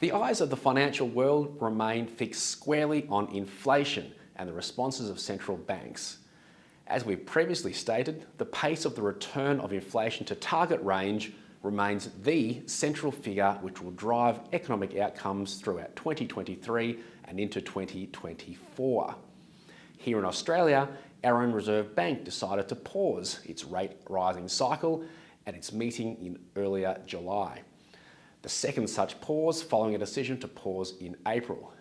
The eyes of the financial world remain fixed squarely on inflation and the responses of central banks. As we previously stated, the pace of the return of inflation to target range remains the central figure which will drive economic outcomes throughout 2023 and into 2024. Here in Australia, our own Reserve Bank decided to pause its rate rising cycle at its meeting in earlier July. The second such pause following a decision to pause in April.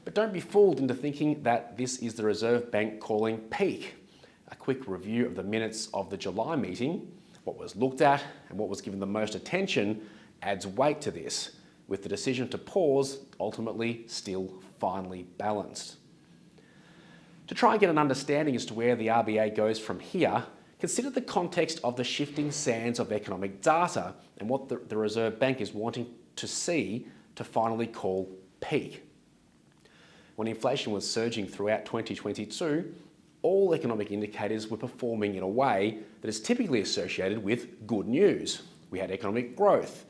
But don't be fooled into thinking that this is the Reserve Bank calling peak. A quick review of the minutes of the July meeting, what was looked at and what was given the most attention, adds weight to this, with the decision to pause ultimately still finely balanced. To try and get an understanding as to where the RBA goes from here, consider the context of the shifting sands of economic data and what the Reserve Bank is wanting to see to finally call peak. When inflation was surging throughout 2022, all economic indicators were performing in a way that is typically associated with good news. We had economic growth,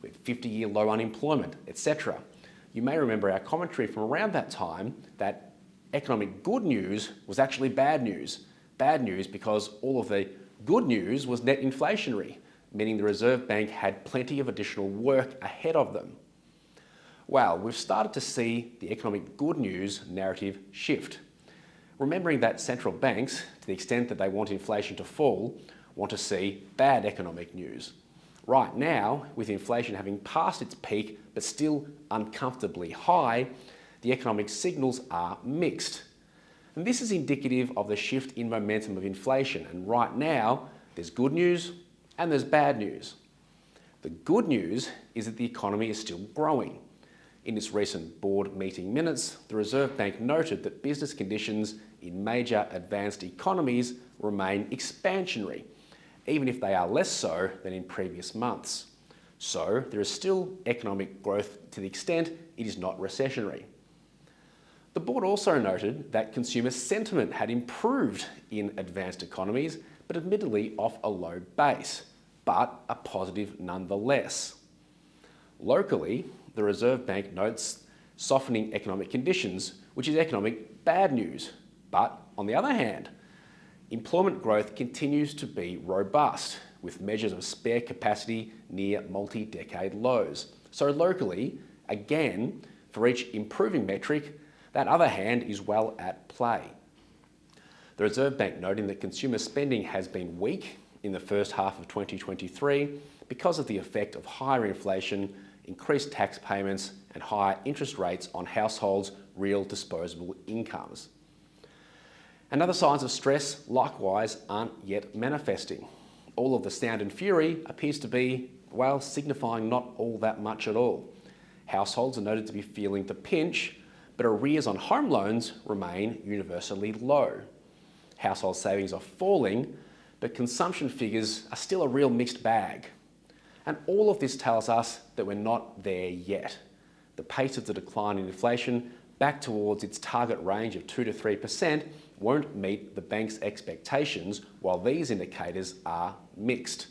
we had 50-year low unemployment, etc. You may remember our commentary from around that time that economic good news was actually bad news. Bad news because all of the good news was net inflationary, meaning the Reserve Bank had plenty of additional work ahead of them. Well, we've started to see the economic good news narrative shift. Remembering that central banks, to the extent that they want inflation to fall, want to see bad economic news. Right now, with inflation having passed its peak but still uncomfortably high, the economic signals are mixed. And this is indicative of the shift in momentum of inflation. And right now, there's good news and there's bad news. The good news is that the economy is still growing. In its recent board meeting minutes, the Reserve Bank noted that business conditions in major advanced economies remain expansionary, even if they are less so than in previous months. So there is still economic growth to the extent it is not recessionary. The board also noted that consumer sentiment had improved in advanced economies, but admittedly off a low base, but a positive nonetheless. Locally, the Reserve Bank notes softening economic conditions, which is economic bad news. But on the other hand, employment growth continues to be robust, with measures of spare capacity near multi-decade lows. So locally, again, for each improving metric, that other hand is well at play. The Reserve Bank noting that consumer spending has been weak in the first half of 2023 because of the effect of higher inflation, increased tax payments and higher interest rates on households' real disposable incomes. And other signs of stress likewise aren't yet manifesting. All of the sound and fury appears to be, well, signifying not all that much at all. Households are noted to be feeling the pinch, but arrears on home loans remain universally low. Household savings are falling, but consumption figures are still a real mixed bag. And all of this tells us that we're not there yet. The pace of the decline in inflation back towards its target range of 2 to 3% won't meet the bank's expectations while these indicators are mixed.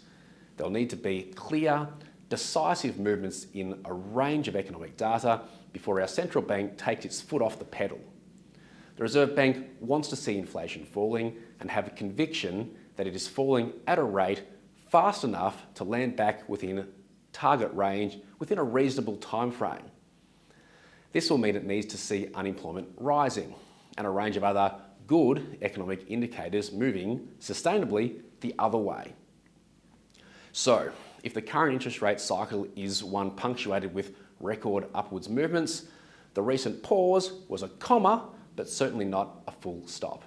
There'll need to be clear, decisive movements in a range of economic data before our central bank takes its foot off the pedal. The Reserve Bank wants to see inflation falling and have a conviction that it is falling at a rate fast enough to land back within target range within a reasonable time frame. This will mean it needs to see unemployment rising and a range of other good economic indicators moving sustainably the other way. So, if the current interest rate cycle is one punctuated with record upwards movements, the recent pause was a comma, but certainly not a full stop.